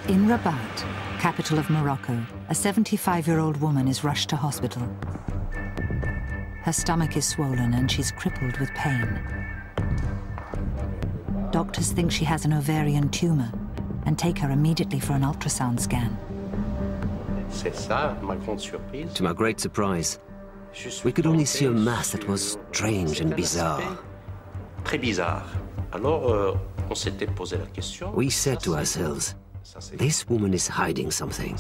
In Rabat, capital of Morocco, a 75-year-old woman is rushed to hospital. Her stomach is swollen and she's crippled with pain. Doctors think she has an ovarian tumor and take her immediately for an ultrasound scan. To my great surprise, we could only see a mass that was strange and bizarre. We said to ourselves, this woman is hiding something.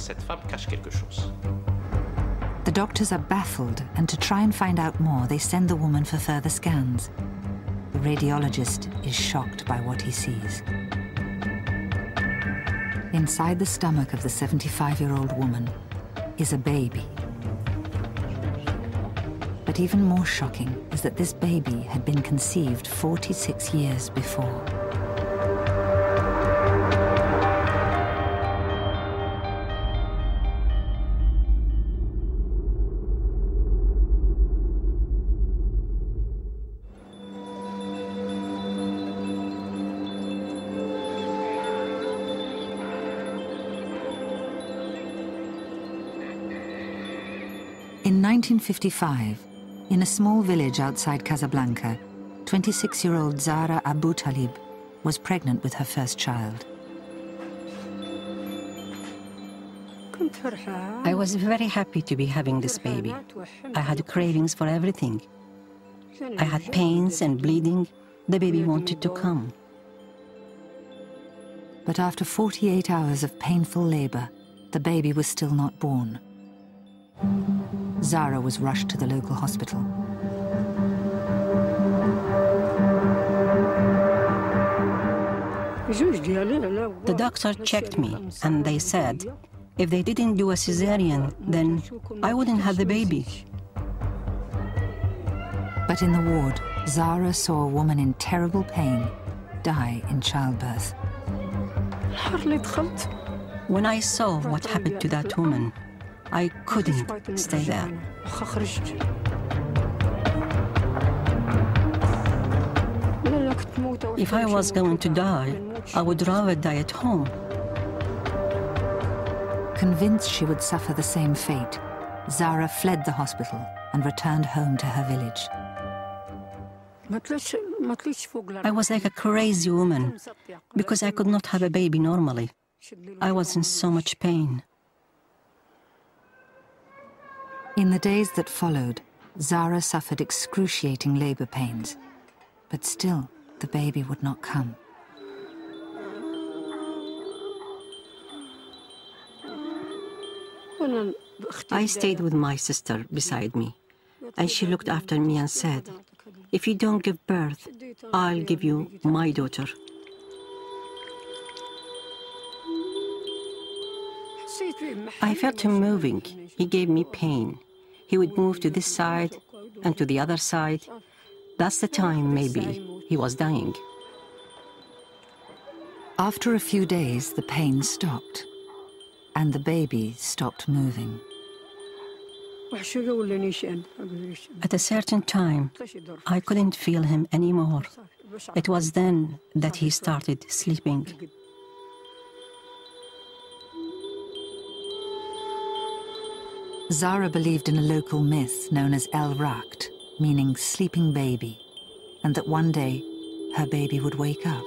The doctors are baffled, and to try and find out more, they send the woman for further scans. The radiologist is shocked by what he sees. Inside the stomach of the 75-year-old woman is a baby. But even more shocking is that this baby had been conceived 46 years before. In 1955, in a small village outside Casablanca, 26-year-old Zahra Abu Talib was pregnant with her first child. I was very happy to be having this baby. I had cravings for everything. I had pains and bleeding. The baby wanted to come. But after 48 hours of painful labor, the baby was still not born. Zahra was rushed to the local hospital. The doctor checked me, and they said, if they didn't do a cesarean, then I wouldn't have the baby. But in the ward, Zahra saw a woman in terrible pain die in childbirth. When I saw what happened to that woman, I couldn't stay there. If I was going to die, I would rather die at home. Convinced she would suffer the same fate, Zahra fled the hospital and returned home to her village. I was like a crazy woman because I could not have a baby normally. I was in so much pain. In the days that followed, Zahra suffered excruciating labor pains, but still the baby would not come. I stayed with my sister beside me, and she looked after me and said, if you don't give birth, I'll give you my daughter. I felt him moving. He gave me pain. He would move to this side and to the other side. That's the time, maybe, he was dying. After a few days, the pain stopped, and the baby stopped moving. At a certain time, I couldn't feel him anymore. It was then that he started sleeping. Zahra believed in a local myth known as El Raqt, meaning sleeping baby, and that one day her baby would wake up.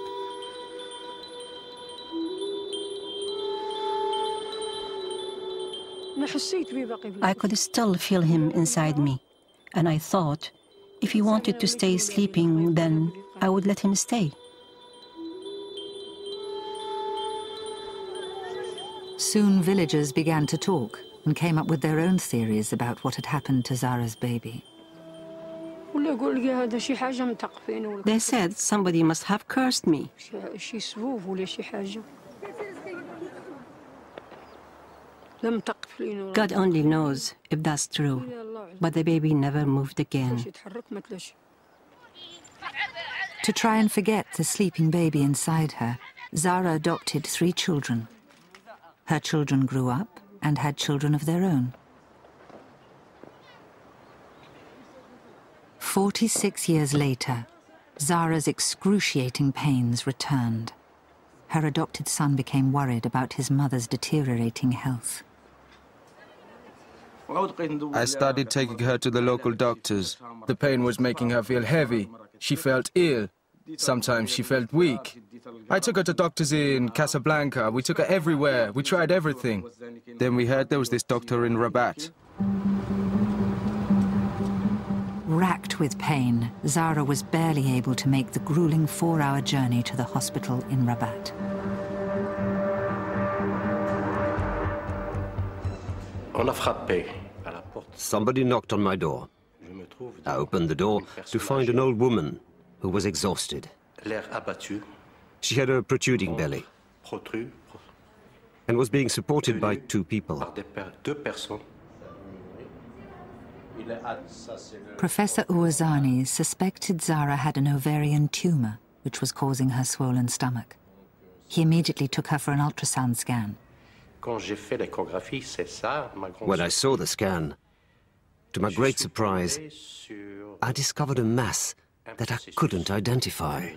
I could still feel him inside me, and I thought, if he wanted to stay sleeping, then I would let him stay. Soon villagers began to talk and came up with their own theories about what had happened to Zahra's baby. They said somebody must have cursed me. God only knows if that's true, but the baby never moved again. To try and forget the sleeping baby inside her, Zahra adopted 3 children. Her children grew up and had children of their own. 46 years later, Zahra's excruciating pains returned. her adopted son became worried about his mother's deteriorating health. I started taking her to the local doctors. The pain was making her feel heavy. She felt ill. Sometimes she felt weak. I took her to doctors in Casablanca. We took her everywhere. We tried everything. Then we heard there was this doctor in Rabat. Racked with pain, Zara was barely able to make the grueling 4-hour journey to the hospital in Rabat. Somebody knocked on my door. I opened the door to find an old woman who was exhausted. She had a protruding belly and was being supported by 2 people. Professor Ouazani suspected Zara had an ovarian tumor, which was causing her swollen stomach. He immediately took her for an ultrasound scan. When I saw the scan, to my great surprise, I discovered a mass that I couldn't identify.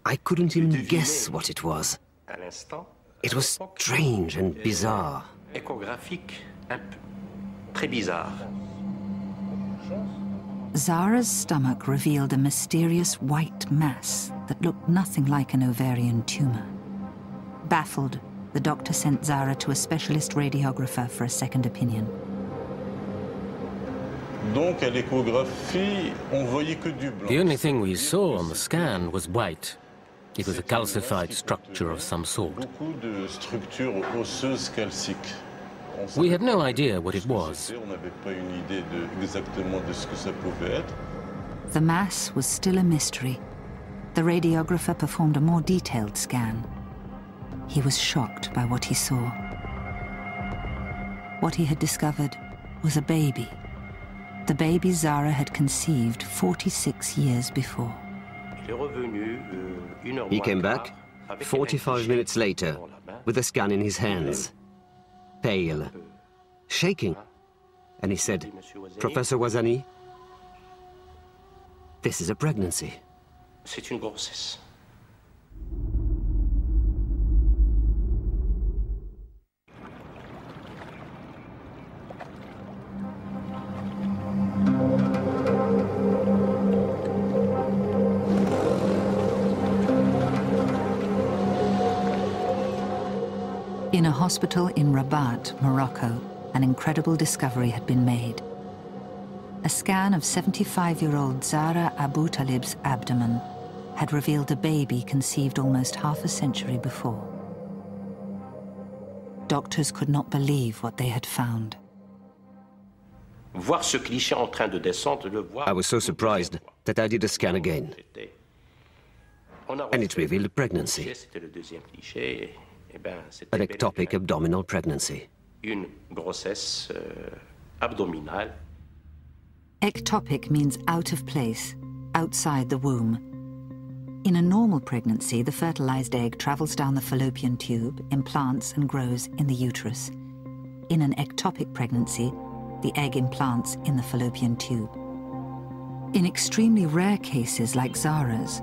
I couldn't even guess what it was. It was strange and bizarre. Zara's stomach revealed a mysterious white mass that looked nothing like an ovarian tumor. Baffled, the doctor sent Zara to a specialist radiographer for a second opinion. The only thing we saw on the scan was white. It was a calcified structure of some sort. We had no idea what it was. The mass was still a mystery. The radiographer performed a more detailed scan. He was shocked by what he saw. What he had discovered was a baby. The baby Zara had conceived 46 years before. He came back 45 minutes later with the scan in his hands, pale, shaking. And he said, "Professor Ouazani, this is a pregnancy." In a hospital in Rabat, Morocco, an incredible discovery had been made. A scan of 75-year-old Zara Abu Talib's abdomen had revealed a baby conceived almost half a century before. Doctors could not believe what they had found. I was so surprised that I did a scan again. And it revealed a pregnancy. An ectopic abdominal pregnancy. Ectopic means out of place, outside the womb. In a normal pregnancy, the fertilized egg travels down the fallopian tube, implants and grows in the uterus. In an ectopic pregnancy, the egg implants in the fallopian tube. In extremely rare cases like Zara's,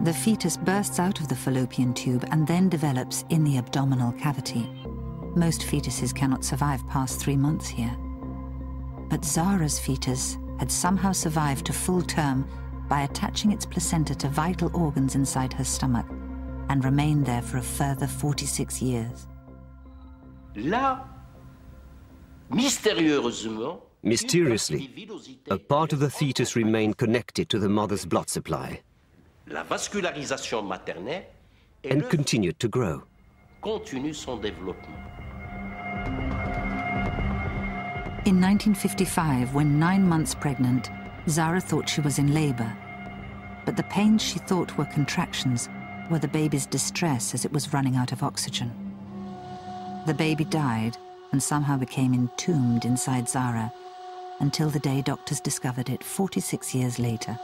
the fetus bursts out of the fallopian tube and then develops in the abdominal cavity. Most fetuses cannot survive past 3 months here. But Zara's fetus had somehow survived to full term by attaching its placenta to vital organs inside her stomach and remained there for a further 46 years. Mysteriously, a part of the fetus remained connected to the mother's blood supply and continued to grow. In 1955, when 9 months pregnant, Zara thought she was in labor. But the pains she thought were contractions were the baby's distress as it was running out of oxygen. The baby died and somehow became entombed inside Zara until the day doctors discovered it 46 years later.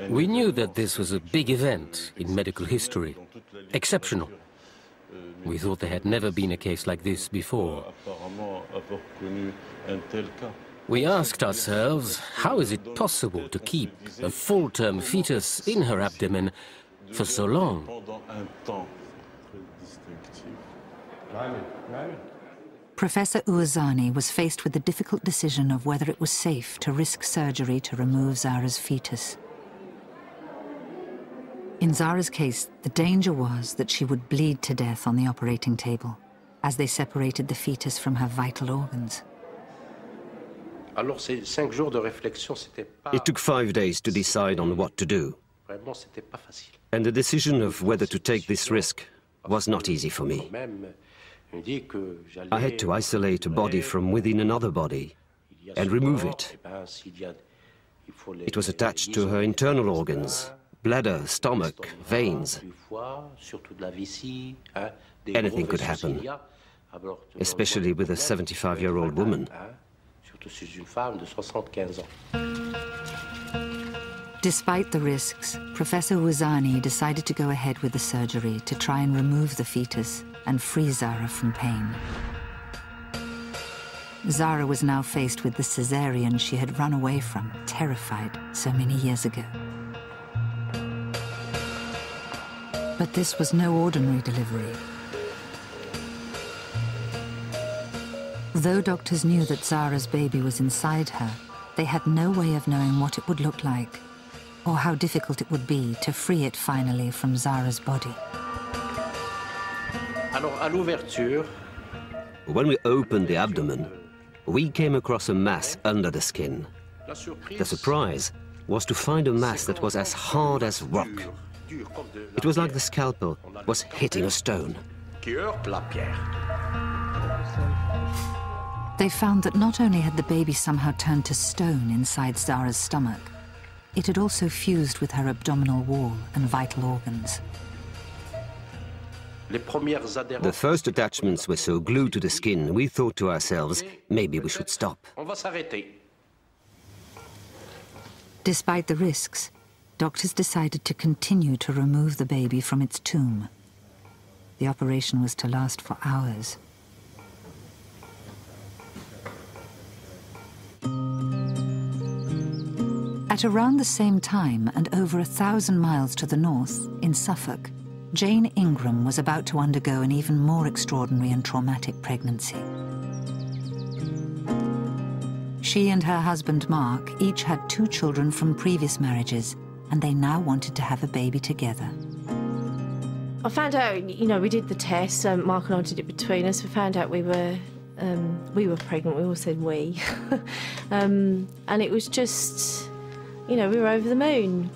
We knew that this was a big event in medical history, exceptional. We thought there had never been a case like this before. We asked ourselves, how is it possible to keep a full-term fetus in her abdomen for so long? Professor Ouazzani was faced with the difficult decision of whether it was safe to risk surgery to remove Zara's fetus. In Zara's case, the danger was that she would bleed to death on the operating table as they separated the fetus from her vital organs. It took 5 days to decide on what to do. And the decision of whether to take this risk was not easy for me. I had to isolate a body from within another body and remove it. It was attached to her internal organs, bladder, stomach, veins. Anything could happen, especially with a 75-year-old woman. Despite the risks, Professor Ouazzani decided to go ahead with the surgery to try and remove the fetus and free Zara from pain. Zara was now faced with the cesarean she had run away from, terrified, so many years ago. But this was no ordinary delivery. Though doctors knew that Zara's baby was inside her, they had no way of knowing what it would look like, or how difficult it would be to free it finally from Zara's body. When we opened the abdomen, we came across a mass under the skin. The surprise was to find a mass that was as hard as rock. It was like the scalpel was hitting a stone. They found that not only had the baby somehow turned to stone inside Zara's stomach, it had also fused with her abdominal wall and vital organs. The first attachments were so glued to the skin, we thought to ourselves, maybe we should stop. Despite the risks, doctors decided to continue to remove the baby from its tomb. The operation was to last for hours. At around the same time, and over 1,000 miles to the north, in Suffolk, Jane Ingram was about to undergo an even more extraordinary and traumatic pregnancy. She and her husband Mark each had 2 children from previous marriages, and they now wanted to have a baby together. I found out, we did the test, Mark and I did it between us. We found out we were pregnant, we all said we. And it was just, we were over the moon.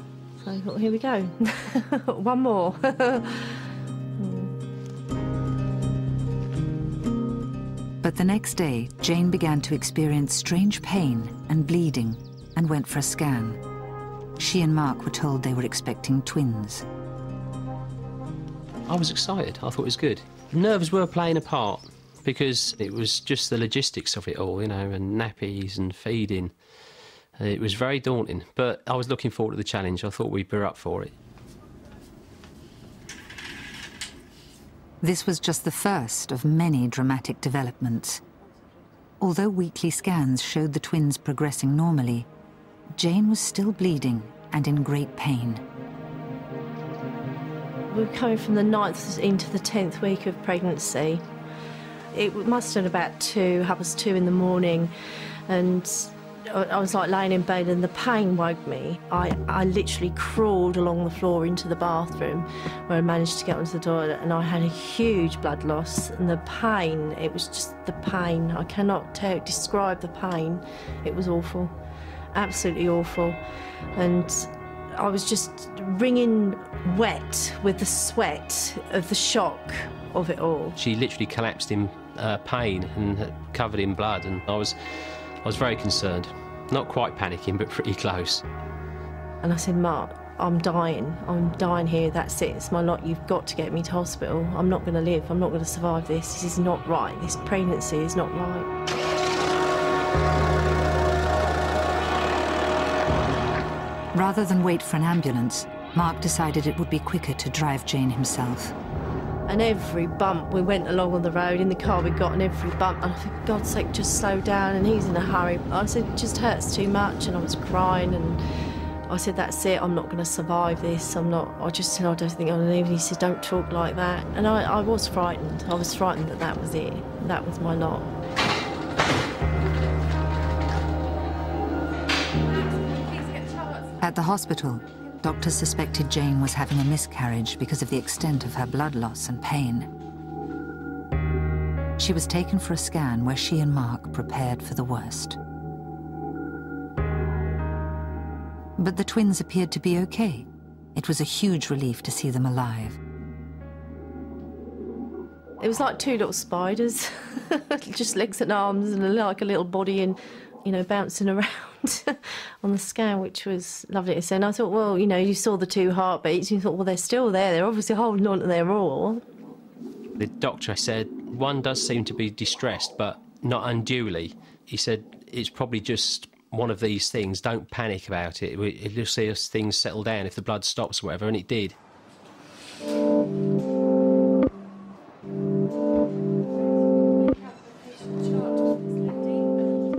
So I thought, here we go, one more. But the next day, Jane began to experience strange pain and bleeding and went for a scan. She and Mark were told they were expecting twins. I was excited. I thought it was good. Nerves were playing a part because it was just the logistics of it all, and nappies and feeding. It was very daunting, but I was looking forward to the challenge. I thought we'd be up for it. This was just the first of many dramatic developments. Although weekly scans showed the twins progressing normally, Jane was still bleeding and in great pain. We were coming from the 9th into the 10th week of pregnancy. It must have been about 2 in the morning, and I was like laying in bed and the pain woke me. I literally crawled along the floor into the bathroom where I managed to get onto the toilet, and I had a huge blood loss, and the pain, it was just the pain. I cannot describe the pain. It was awful, absolutely awful. And I was just wringing wet with the sweat of the shock of it all. She literally collapsed in pain and covered in blood, and I was very concerned. Not quite panicking, but pretty close. And I said, Mark, I'm dying here, that's it, it's my lot, you've got to get me to hospital. I'm not going to live, I'm not going to survive this. This is not right, this pregnancy is not right. Rather than wait for an ambulance, Mark decided it would be quicker to drive Jane himself. And every bump, we went along on the road, in the car we got, and every bump, and I thought, for God's sake, just slow down, and he's in a hurry. I said, it just hurts too much, and I was crying, and I said, that's it, I'm not going to survive this, I just said, I don't think I'm going to leave. And he said, don't talk like that. And I was frightened. I was frightened that that was it. That was my lot. At the hospital, doctors suspected Jane was having a miscarriage because of the extent of her blood loss and pain. She was taken for a scan where she and Mark prepared for the worst. But the twins appeared to be okay. It was a huge relief to see them alive. It was like two little spiders, just legs and arms and like a little body and, you know, bouncing around on the scan, which was lovely to see. And I thought, well, you know, you saw the two heartbeats, and you thought, well, they're still there. They're obviously holding on to their all. The doctor said one does seem to be distressed, but not unduly. He said it's probably just one of these things. Don't panic about it. You'll see as things settle down if the blood stops or whatever, and it did.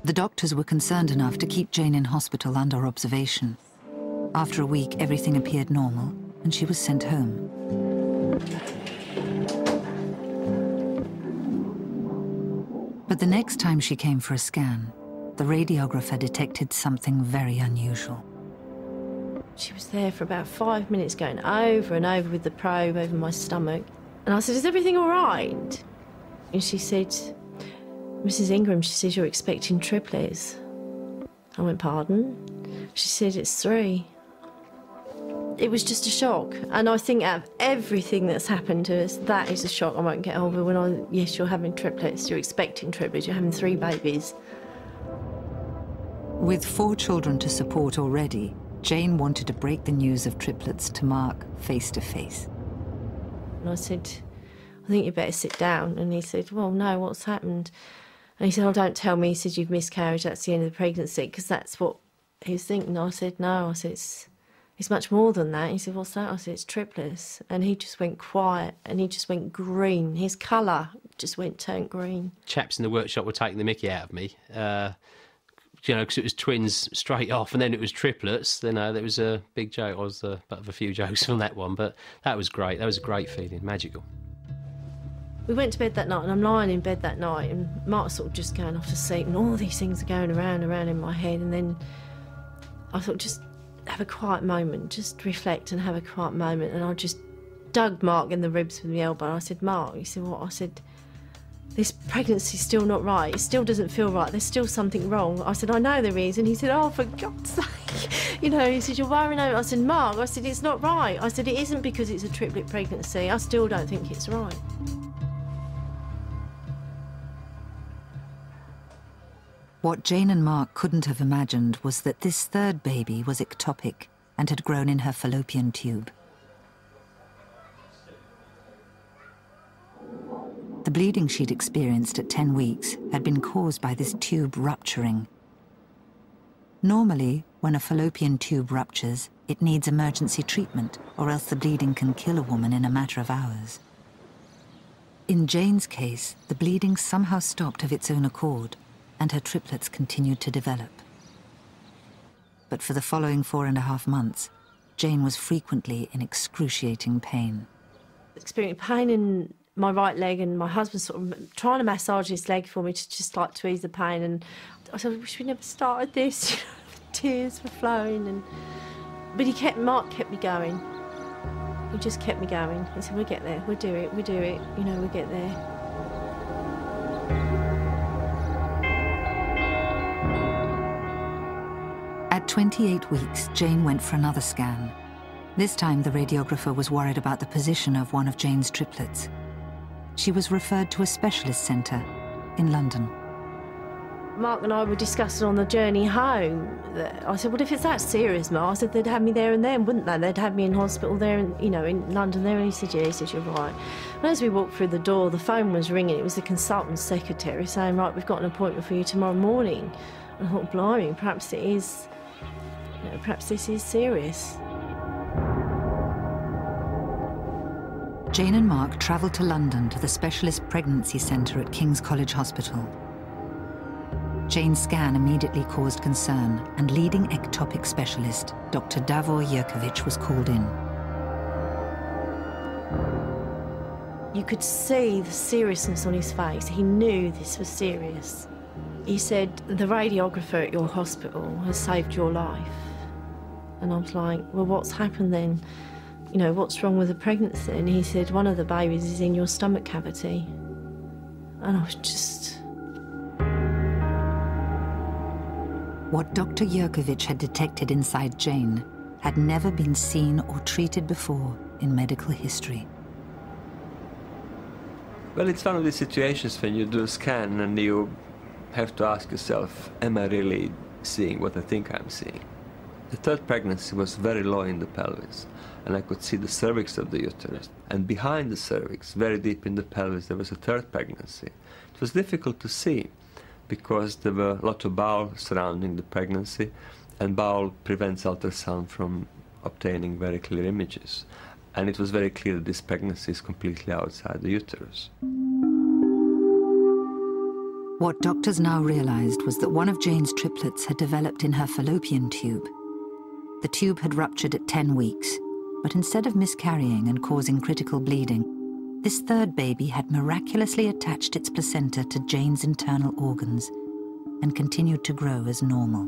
The doctors were concerned enough to keep Jane in hospital under observation. After a week, everything appeared normal, and she was sent home. But the next time she came for a scan, the radiographer detected something very unusual. She was there for about 5 minutes going over and over with the probe over my stomach. And I said, is everything all right? And she said, Mrs. Ingram, she said, you're expecting triplets. I went, pardon? She said, it's 3. It was just a shock. And I think out of everything that's happened to us, that is a shock I won't get over. Yes, you're having triplets, you're expecting triplets, you're having 3 babies. With 4 children to support already, Jane wanted to break the news of triplets to Mark face to face. And I said, I think you better sit down. And he said, well, no, what's happened? And he said, oh, don't tell me. He said, you've miscarried, that's the end of the pregnancy, because that's what he was thinking. I said, no. I said, it's much more than that. He said, what's that? I said, it's triplets. And he just went quiet, and he just went green. His colour just turned green. Chaps in the workshop were taking the mickey out of me, you know, because it was twins straight off, and then it was triplets. Then there was a big joke. I was the butt of a few jokes on that one, but that was great. That was a great feeling, magical. We went to bed that night, and I'm lying in bed that night, and Mark's sort of just going off to sleep, and all these things are going around in my head, and then I thought, just have a quiet moment, just reflect and have a quiet moment, and I just dug Mark in the ribs with my elbow. I said, Mark, he said, what? I said, this pregnancy's still not right. It still doesn't feel right. There's still something wrong. I said, I know there is. And he said, oh, for God's sake. You know, he said, you're worrying over it. I said, Mark, I said, it's not right. I said, it isn't because it's a triplet pregnancy. I still don't think it's right. What Jane and Mark couldn't have imagined was that this 3rd baby was ectopic and had grown in her fallopian tube. The bleeding she'd experienced at 10 weeks had been caused by this tube rupturing. Normally, when a fallopian tube ruptures, it needs emergency treatment, or else the bleeding can kill a woman in a matter of hours. In Jane's case, the bleeding somehow stopped of its own accord, and her triplets continued to develop. But for the following 4.5 months, Jane was frequently in excruciating pain. Experiencing pain in my right leg, and my husband sort of trying to massage his leg for me to just like to ease the pain, and I said, I wish we never started this. Tears were flowing, but Mark kept me going. He just kept me going. He said, we'll get there, we'll do it, you know, we'll get there. At 28 weeks, Jane went for another scan. This time, the radiographer was worried about the position of one of Jane's triplets. She was referred to a specialist centre in London. Mark and I were discussing on the journey home. I said, well, if it's that serious, Mark, I said, they'd have me there and then, wouldn't they? They'd have me in hospital there, and, you know, in London there. And he said, yeah, he said, you're right. And as we walked through the door, the phone was ringing. It was the consultant secretary saying, right, we've got an appointment for you tomorrow morning. And I thought, blimey, perhaps it is, perhaps this is serious. Jane and Mark travelled to London to the Specialist Pregnancy Centre at King's College Hospital. Jane's scan immediately caused concern, and leading ectopic specialist, Dr. Davor Jurkovic, was called in. You could see the seriousness on his face. He knew this was serious. He said, the radiographer at your hospital has saved your life. And I was like, well, what's happened then? You know, what's wrong with the pregnancy? And he said, one of the babies is in your stomach cavity. And I was just... What Dr. Jurkovic had detected inside Jane had never been seen or treated before in medical history. Well, it's one of the situations when you do a scan and you have to ask yourself, am I really seeing what I think I'm seeing? The third pregnancy was very low in the pelvis, and I could see the cervix of the uterus. And behind the cervix, very deep in the pelvis, there was a third pregnancy. It was difficult to see, because there were a lot of bowel surrounding the pregnancy, and bowel prevents ultrasound from obtaining very clear images. And it was very clear that this pregnancy is completely outside the uterus. What doctors now realized was that one of Jane's triplets had developed in her fallopian tube. The tube had ruptured at 10 weeks, but instead of miscarrying and causing critical bleeding, this third baby had miraculously attached its placenta to Jane's internal organs and continued to grow as normal.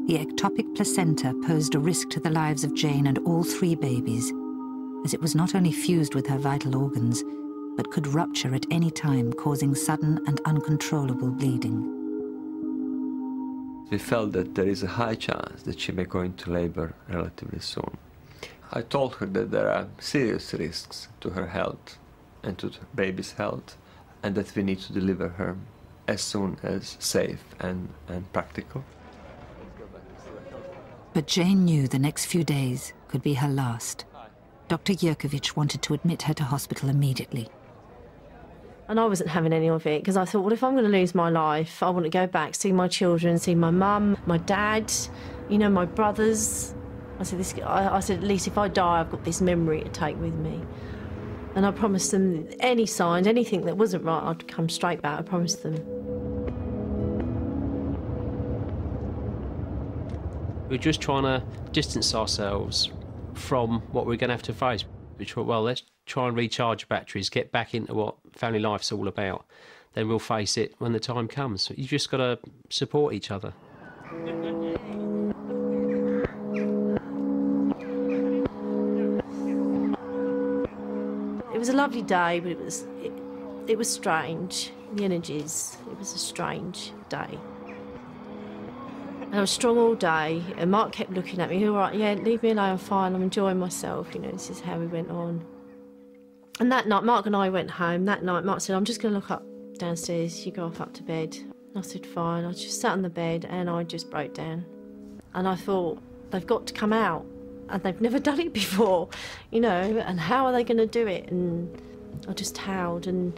The ectopic placenta posed a risk to the lives of Jane and all three babies, as it was not only fused with her vital organs, but could rupture at any time, causing sudden and uncontrollable bleeding. We felt that there is a high chance that she may go into labor relatively soon. I told her that there are serious risks to her health and to the baby's health, and that we need to deliver her as soon as safe and practical. But Jane knew the next few days could be her last. Dr. Jurkovic wanted to admit her to hospital immediately. And I wasn't having any of it, because I thought, well, if I'm going to lose my life, I want to go back, see my children, see my mum, my dad, you know, my brothers. I said, at least if I die, I've got this memory to take with me. And I promised them any signs, anything that wasn't right, I'd come straight back. I promised them. We're just trying to distance ourselves from what we're going to have to face. We thought, well, let's try and recharge batteries, get back into what family life's all about. Then we'll face it when the time comes. You've just got to support each other. It was a lovely day, but it was strange. The energies, it was a strange day. And I was strong all day, and Mark kept looking at me, all right, yeah, leave me alone, I'm fine, I'm enjoying myself, you know, this is how we went on. And that night, Mark and I went home. That night, Mark said, I'm just going to look up downstairs, you go off up to bed. I said, fine. I just sat on the bed and I just broke down. And I thought, they've got to come out, and they've never done it before, you know, and how are they going to do it? And I just howled, and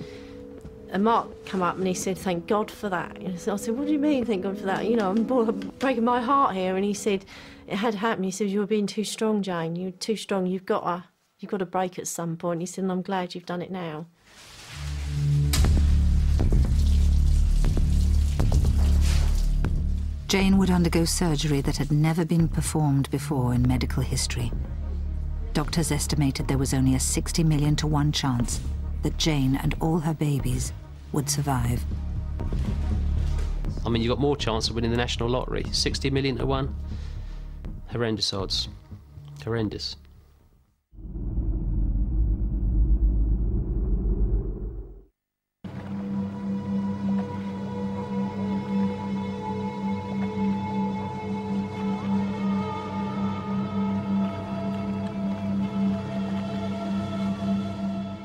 Mark came up and he said, thank God for that. And I said, what do you mean, thank God for that? You know, I'm breaking my heart here. And he said, it had happened. He said, you were being too strong, Jane. You're too strong. You've got to break at some point. He said, and I'm glad you've done it now. Jane would undergo surgery that had never been performed before in medical history. Doctors estimated there was only a 60 million to 1 chance that Jane and all her babies would survive. I mean, you've got more chance of winning the national lottery. 60 million to 1. Horrendous odds. Horrendous.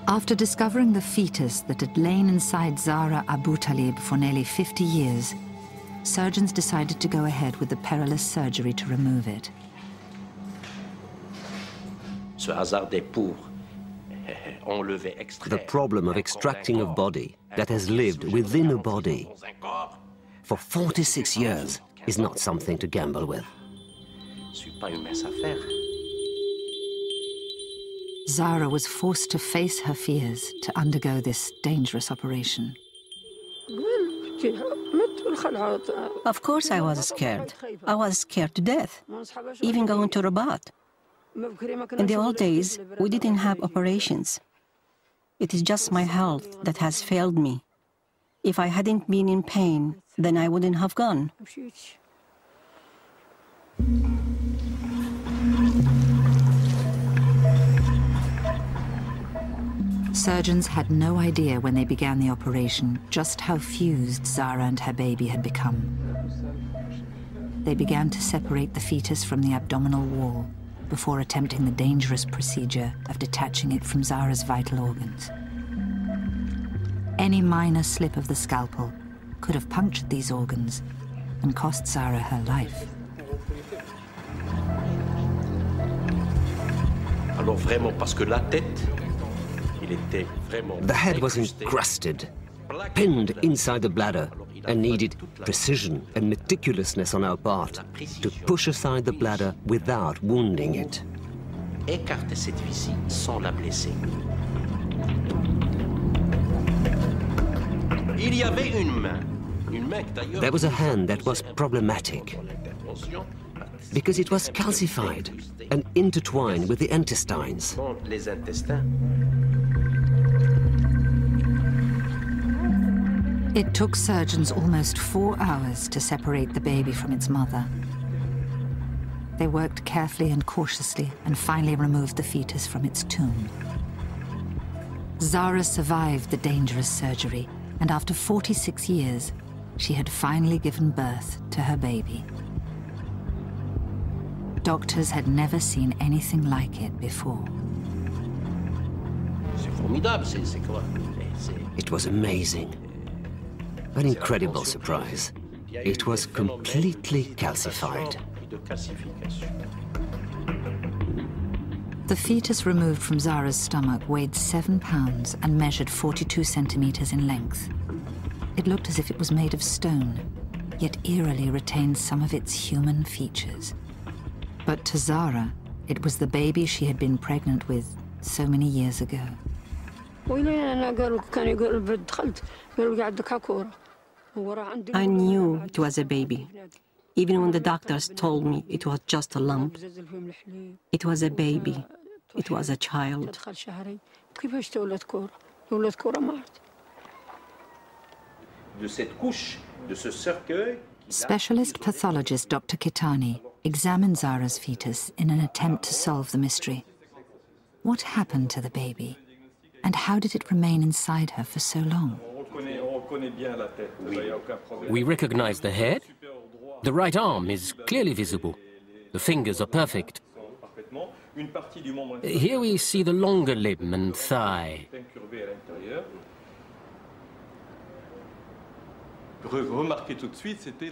After discovering the fetus that had lain inside Zahra Aboutaleb for nearly 50 years, surgeons decided to go ahead with the perilous surgery to remove it. The problem of extracting a body that has lived within a body for 46 years is not something to gamble with. Zara was forced to face her fears to undergo this dangerous operation. Of course I was scared. I was scared to death, even going to Rabat. In the old days, we didn't have operations. It is just my health that has failed me. If I hadn't been in pain, then I wouldn't have gone. Surgeons had no idea when they began the operation just how fused Zara and her baby had become. They began to separate the fetus from the abdominal wall before attempting the dangerous procedure of detaching it from Zara's vital organs. Any minor slip of the scalpel could have punctured these organs and cost Zara her life. Alors vraiment, parce que la tête, the head was encrusted, pinned inside the bladder, and needed precision and meticulousness on our part to push aside the bladder without wounding it. Écartez cette vis-ci sans la blesser. Il y avait une main d'ailleurs. There was a hand that was problematic because it was calcified and intertwined with the intestines. Les intestins. It took surgeons almost 4 hours to separate the baby from its mother. They worked carefully and cautiously and finally removed the fetus from its tomb. Zara survived the dangerous surgery, and after 46 years, she had finally given birth to her baby. Doctors had never seen anything like it before. It was amazing. An incredible surprise. It was completely calcified. The fetus removed from Zara's stomach weighed 7 pounds and measured 42 centimeters in length. It looked as if it was made of stone, yet eerily retained some of its human features. But to Zara, it was the baby she had been pregnant with so many years ago. I knew it was a baby, even when the doctors told me it was just a lump. It was a baby. It was a child. Specialist pathologist Dr. Kitani examined Zara's fetus in an attempt to solve the mystery. What happened to the baby? And how did it remain inside her for so long? We recognize the head. The right arm is clearly visible. The fingers are perfect. Here we see the longer limb and thigh.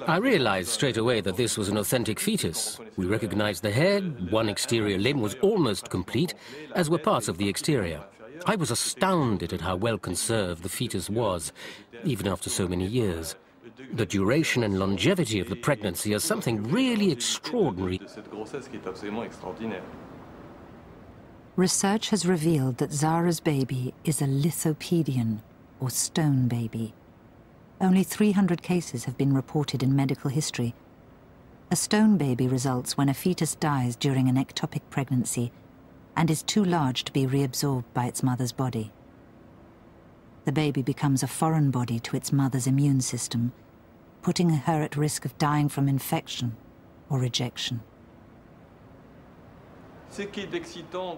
I realized straight away that this was an authentic fetus. We recognized the head, one exterior limb was almost complete, as were parts of the exterior. I was astounded at how well conserved the fetus was, even after so many years. The duration and longevity of the pregnancy are something really extraordinary. Research has revealed that Zara's baby is a lithopedion, or stone baby. Only 300 cases have been reported in medical history. A stone baby results when a fetus dies during an ectopic pregnancy and is too large to be reabsorbed by its mother's body. The baby becomes a foreign body to its mother's immune system, putting her at risk of dying from infection or rejection.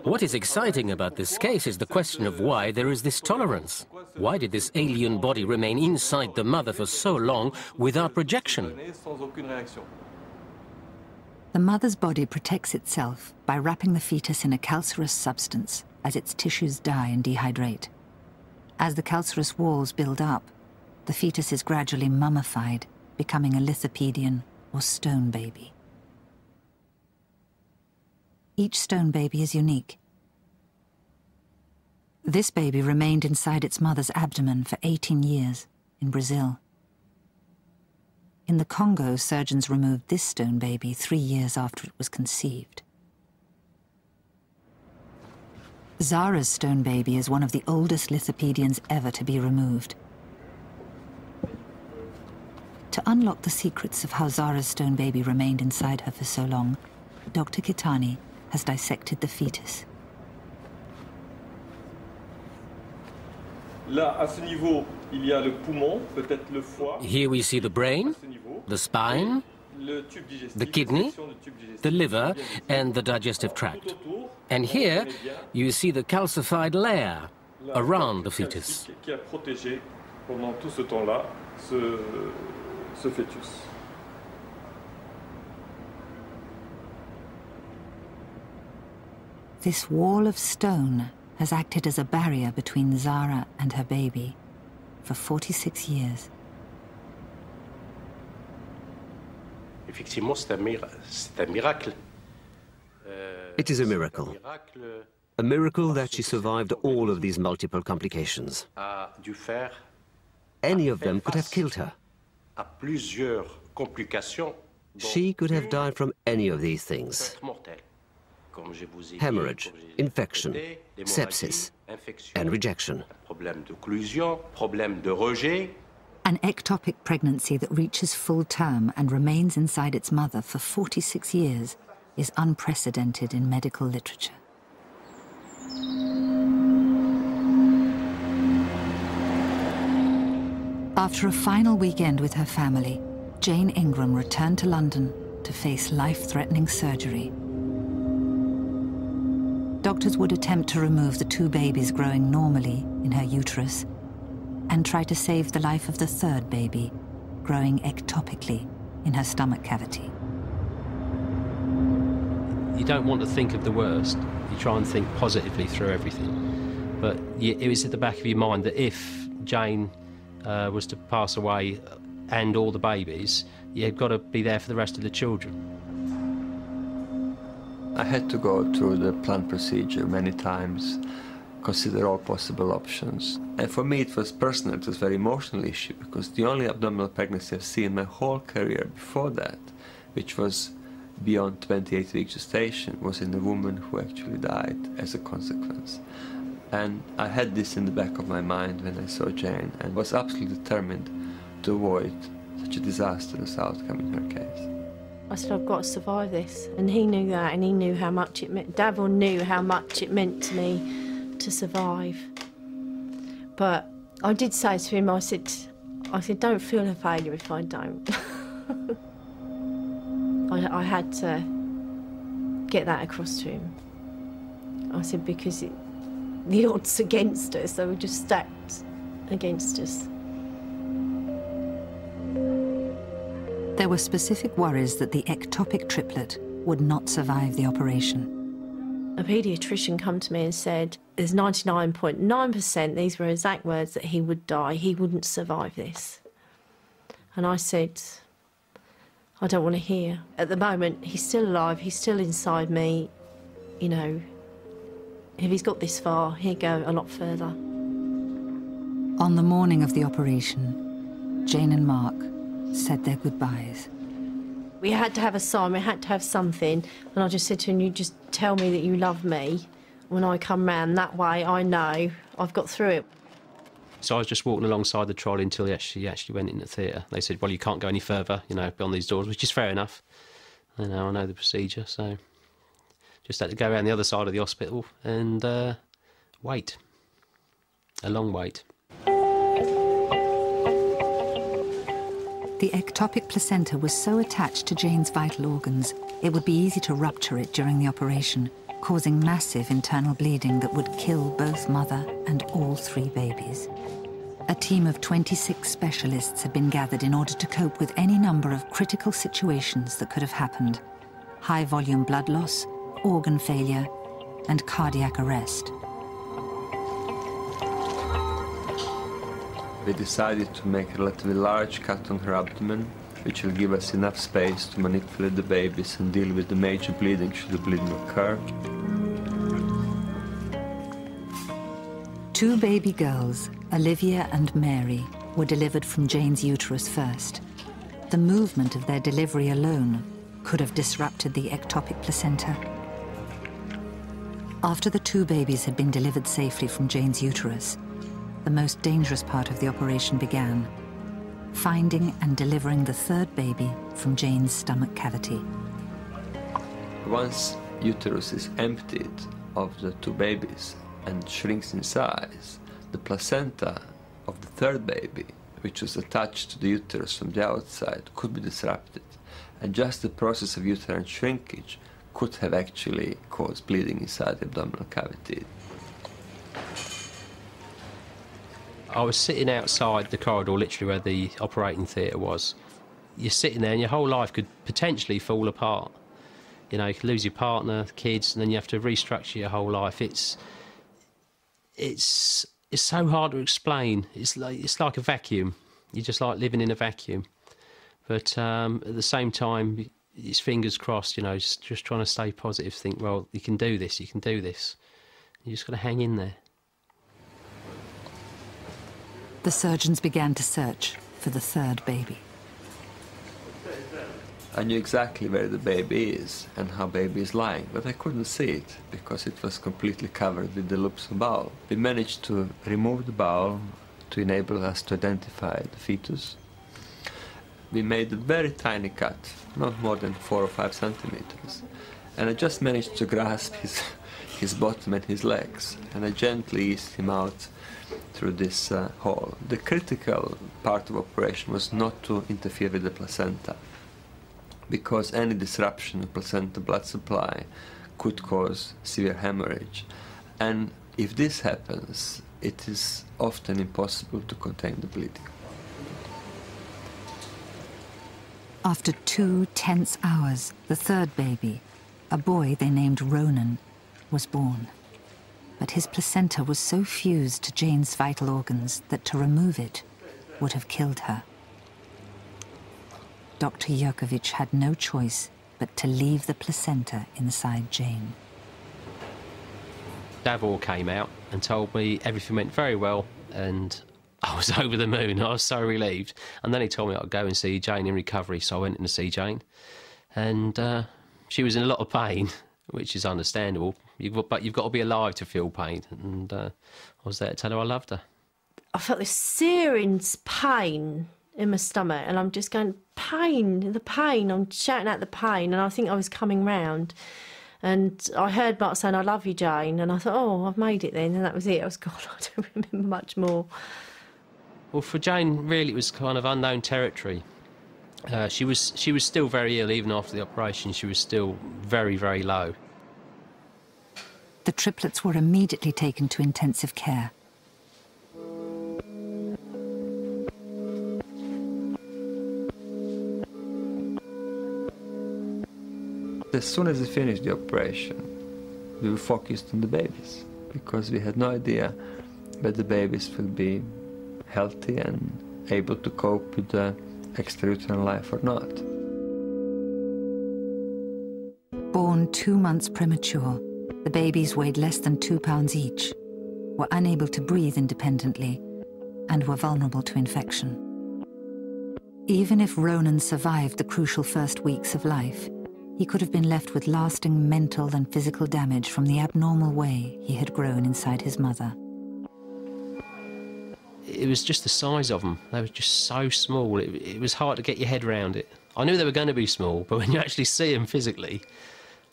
What is exciting about this case is the question of why there is this tolerance. Why did this alien body remain inside the mother for so long without rejection? The mother's body protects itself by wrapping the fetus in a calcareous substance as its tissues die and dehydrate. As the calcareous walls build up, the fetus is gradually mummified, becoming a lithopedion or stone baby. Each stone baby is unique. This baby remained inside its mother's abdomen for 18 years in Brazil. In the Congo, surgeons removed this stone baby 3 years after it was conceived. Zara's stone baby is one of the oldest lithopedians ever to be removed. To unlock the secrets of how Zara's stone baby remained inside her for so long, Dr. Kitani has dissected the fetus. Here we see the brain, the spine, the kidney, the liver, and the digestive tract. And here you see the calcified layer around the fetus. This wall of stone has acted as a barrier between Zara and her baby for 46 years. It is a miracle. A miracle that she survived all of these multiple complications. Any of them could have killed her. She could have died from any of these things. Hemorrhage, infection, sepsis, and rejection. An ectopic pregnancy that reaches full term and remains inside its mother for 46 years is unprecedented in medical literature. After a final weekend with her family, Jane Ingram returned to London to face life-threatening surgery. Doctors would attempt to remove the 2 babies growing normally in her uterus and try to save the life of the 3rd baby, growing ectopically in her stomach cavity. You don't want to think of the worst. You try and think positively through everything. But it was at the back of your mind that if Jane was to pass away and all the babies, you've got to be there for the rest of the children. I had to go through the planned procedure many times, consider all possible options. And for me it was personal, it was a very emotional issue, because the only abdominal pregnancy I've seen my whole career before that, which was beyond 28-week gestation, was in a woman who actually died as a consequence. And I had this in the back of my mind when I saw Jane, and was absolutely determined to avoid such a disastrous outcome in her case. I said, I've got to survive this. And he knew that, and he knew how much it meant. Davor knew how much it meant to me to survive. But I did say to him, I said, don't feel a failure if I don't. I had to get that across to him. I said, because the odds against us, they were just stacked against us. There were specific worries that the ectopic triplet would not survive the operation. A paediatrician come to me and said, there's 99.9%, these were exact words, that he would die, he wouldn't survive this. And I said, I don't want to hear. At the moment, he's still alive, he's still inside me. You know, if he's got this far, he'll go a lot further. On the morning of the operation, Jane and Mark said their goodbyes. We had to have a sign, we had to have something, and I just said to him, you just tell me that you love me when I come round. That way I know I've got through it. So I was just walking alongside the trolley until he actually went in the theatre. They said, well, you can't go any further, you know, beyond these doors, which is fair enough. You know, I know the procedure, so just had to go around the other side of the hospital and wait. A long wait. The ectopic placenta was so attached to Jane's vital organs, it would be easy to rupture it during the operation, causing massive internal bleeding that would kill both mother and all 3 babies. A team of 26 specialists had been gathered in order to cope with any number of critical situations that could have happened: high-volume blood loss, organ failure, and cardiac arrest. We decided to make a relatively large cut on her abdomen, which will give us enough space to manipulate the babies and deal with the major bleeding should the bleeding occur. 2 baby girls, Olivia and Mary, were delivered from Jane's uterus first. The movement of their delivery alone could have disrupted the ectopic placenta. After the 2 babies had been delivered safely from Jane's uterus, the most dangerous part of the operation began, finding and delivering the 3rd baby from Jane's stomach cavity. Once uterus is emptied of the 2 babies and shrinks in size, the placenta of the 3rd baby, which was attached to the uterus from the outside, could be disrupted. And just the process of uterine shrinkage could have actually caused bleeding inside the abdominal cavity. I was sitting outside the corridor, literally where the operating theatre was. You're sitting there and your whole life could potentially fall apart. You know, you could lose your partner, kids, and then you have to restructure your whole life. It's so hard to explain. It's like a vacuum. You're just like living in a vacuum. But at the same time, it's fingers crossed, you know, just trying to stay positive, think, well, you can do this, you can do this. You just got to hang in there. The surgeons began to search for the 3rd baby. I knew exactly where the baby is and how baby is lying, but I couldn't see it because it was completely covered with the loops of bowel. We managed to remove the bowel to enable us to identify the fetus. We made a very tiny cut, not more than 4 or 5 centimeters, and I just managed to grasp his bottom and his legs, and I gently eased him out through this hole. The critical part of operation was not to interfere with the placenta, because any disruption of placenta blood supply could cause severe hemorrhage. And if this happens, it is often impossible to contain the bleeding. After 2 tense hours, the 3rd baby, a boy they named Ronan, was born. But his placenta was so fused to Jane's vital organs that to remove it would have killed her. Dr. Yurkovich had no choice but to leave the placenta inside Jane. Davor came out and told me everything went very well, and I was over the moon. I was so relieved. And then he told me I'd go and see Jane in recovery, so I went in to see Jane. And she was in a lot of pain, which is understandable. But you've got to be alive to feel pain. And I was there to tell her I loved her. I felt this searing pain in my stomach, and I'm just going, pain, the pain. I'm shouting out the pain, and I think I was coming round. And I heard Mark saying, I love you, Jane. And I thought, oh, I've made it then. And that was it. I was gone. I don't remember much more. Well, for Jane, really, it was kind of unknown territory. She was still very ill. Even after the operation, she was still very, very low. The triplets were immediately taken to intensive care. As soon as we finished the operation, we were focused on the babies, because we had no idea whether the babies would be healthy and able to cope with the extrauterine life or not. Born 2 months premature, the babies weighed less than 2 pounds each, were unable to breathe independently, and were vulnerable to infection. Even if Ronan survived the crucial first weeks of life, he could have been left with lasting mental and physical damage from the abnormal way he had grown inside his mother. It was just the size of them. They were just so small. It was hard to get your head around it. I knew they were going to be small, but when you actually see them physically,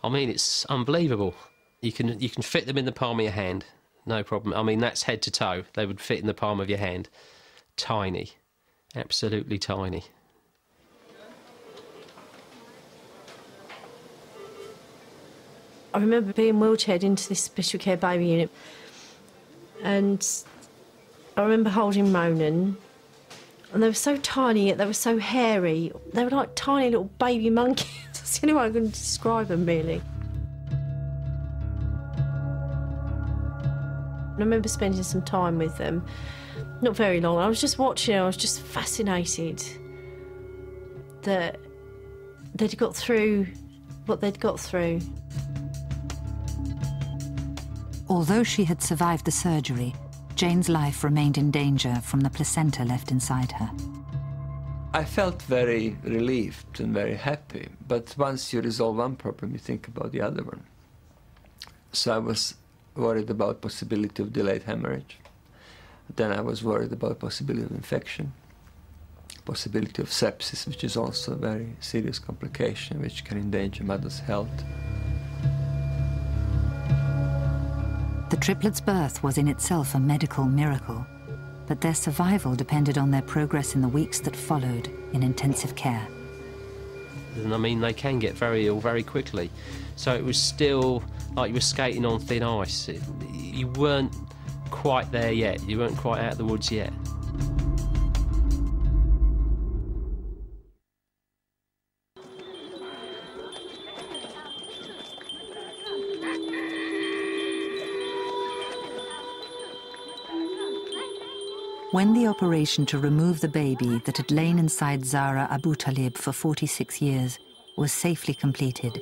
I mean, it's unbelievable. You can fit them in the palm of your hand, no problem. I mean, that's head to toe. They would fit in the palm of your hand. Tiny, absolutely tiny. I remember being wheelchaired into this special care baby unit, and I remember holding Ronan, and they were so tiny yet they were so hairy. They were like tiny little baby monkeys. That's the only way I can describe them, really. I remember spending some time with them, not very long. I was just watching, I was just fascinated that they'd got through what they'd got through. Although she had survived the surgery, Jane's life remained in danger from the placenta left inside her. I felt very relieved and very happy, but once you resolve one problem, you think about the other one. So I was worried about possibility of delayed hemorrhage. Then I was worried about possibility of infection, possibility of sepsis, which is also a very serious complication which can endanger mother's health. The triplets' birth was in itself a medical miracle, but their survival depended on their progress in the weeks that followed in intensive care. And I mean, they can get very ill very quickly. So it was still like you were skating on thin ice. You weren't quite there yet. You weren't quite out of the woods yet. When the operation to remove the baby that had lain inside Zahra Abutalib for 46 years was safely completed,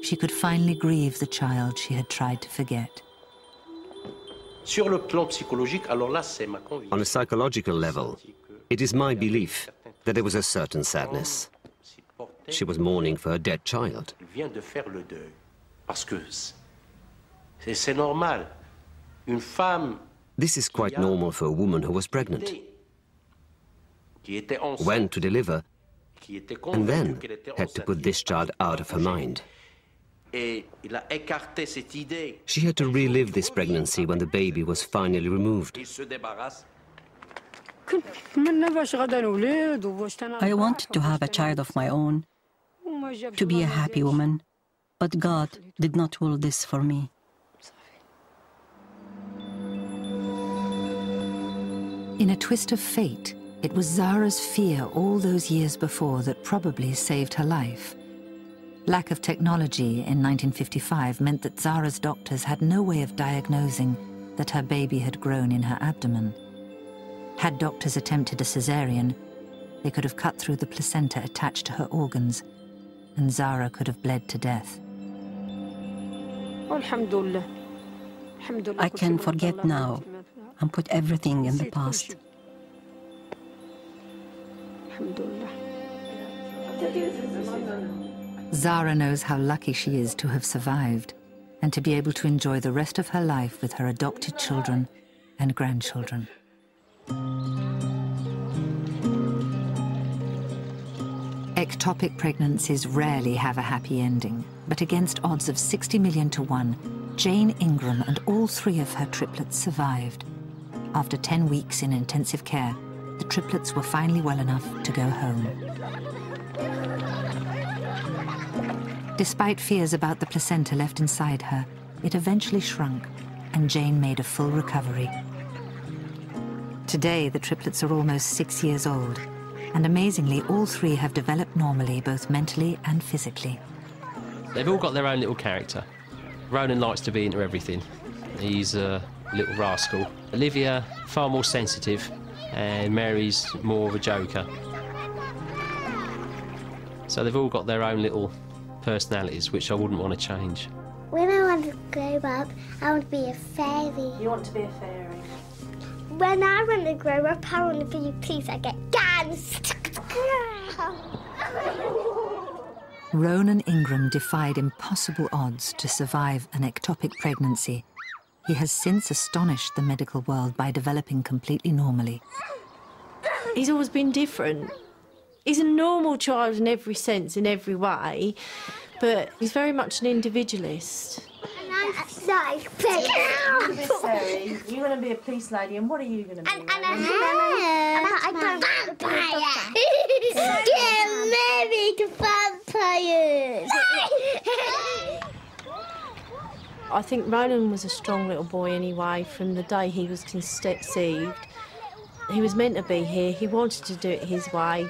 she could finally grieve the child she had tried to forget. On a psychological level, it is my belief that there was a certain sadness. She was mourning for her dead child. This is quite normal for a woman who was pregnant, went to deliver, and then had to put this child out of her mind. She had to relive this pregnancy when the baby was finally removed. I wanted to have a child of my own, to be a happy woman, but God did not will this for me. In a twist of fate, it was Zahra's fear all those years before that probably saved her life. Lack of technology in 1955 meant that Zahra's doctors had no way of diagnosing that her baby had grown in her abdomen. Had doctors attempted a cesarean, they could have cut through the placenta attached to her organs, and Zahra could have bled to death. I can forget now and put everything in the past. Zahra knows how lucky she is to have survived and to be able to enjoy the rest of her life with her adopted children and grandchildren. Ectopic pregnancies rarely have a happy ending, but against odds of 60 million to 1, Jane Ingram and all 3 of her triplets survived. After 10 weeks in intensive care, the triplets were finally well enough to go home. Despite fears about the placenta left inside her, it eventually shrunk, and Jane made a full recovery. Today, the triplets are almost 6 years old, and amazingly, all 3 have developed normally, both mentally and physically. They've all got their own little character. Ronan likes to be into everything. He's a little rascal. Olivia, far more sensitive, and Mary's more of a joker. So they've all got their own little personalities, which I wouldn't want to change. When I want to grow up, I want to be a fairy. You want to be a fairy? When I want to grow up, I want to be a police. I get guns. Ronan Ingram defied impossible odds to survive an ectopic pregnancy. He has since astonished the medical world by developing completely normally. He's always been different. He's a normal child in every sense, in every way, but he's very much an individualist. And I'm so big. You're going to be a police lady, and what are you going to be? And I don't vampire. Get married to vampires. I think Ronan was a strong little boy anyway from the day he was conceived. He was meant to be here. He wanted to do it his way.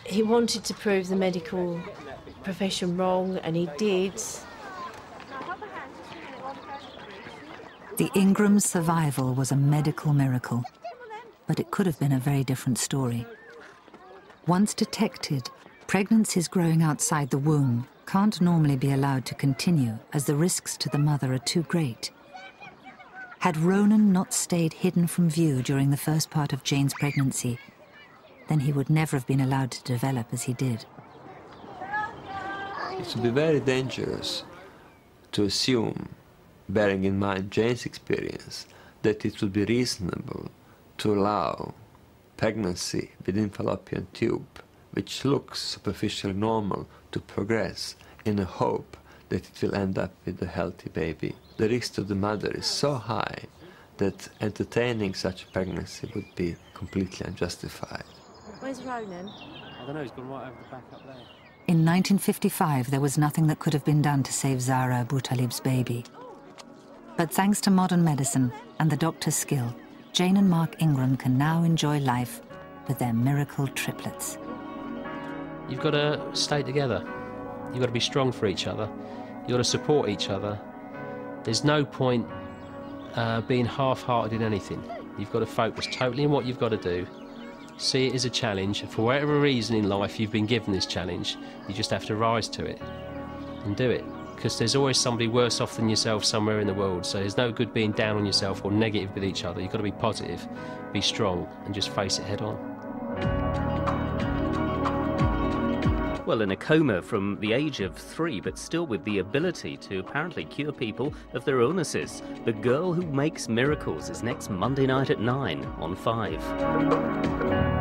He wanted to prove the medical profession wrong, and he did. The Ingrams' survival was a medical miracle, but it could have been a very different story. Once detected, pregnancies growing outside the womb can't normally be allowed to continue, as the risks to the mother are too great. Had Ronan not stayed hidden from view during the first part of Jane's pregnancy, then he would never have been allowed to develop as he did. It would be very dangerous to assume, bearing in mind Jane's experience, that it would be reasonable to allow pregnancy within fallopian tube, which looks superficially normal, to progress in a hope that it will end up with a healthy baby. The risk to the mother is so high that entertaining such a pregnancy would be completely unjustified. Where's Ronan? I don't know, he's gone right over the back up there. In 1955, there was nothing that could have been done to save Zahra Abutalib's baby. But thanks to modern medicine and the doctor's skill, Jane and Mark Ingram can now enjoy life with their miracle triplets. You've got to stay together. You've got to be strong for each other. You've got to support each other. There's no point being half-hearted in anything. You've got to focus totally on what you've got to do. See it as a challenge. For whatever reason in life you've been given this challenge, you just have to rise to it and do it. Because there's always somebody worse off than yourself somewhere in the world. So there's no good being down on yourself or negative with each other. You've got to be positive, be strong, and just face it head on. Well, in a coma from the age of 3, but still with the ability to apparently cure people of their illnesses. The Girl Who Makes Miracles is next Monday night at 9 on 5.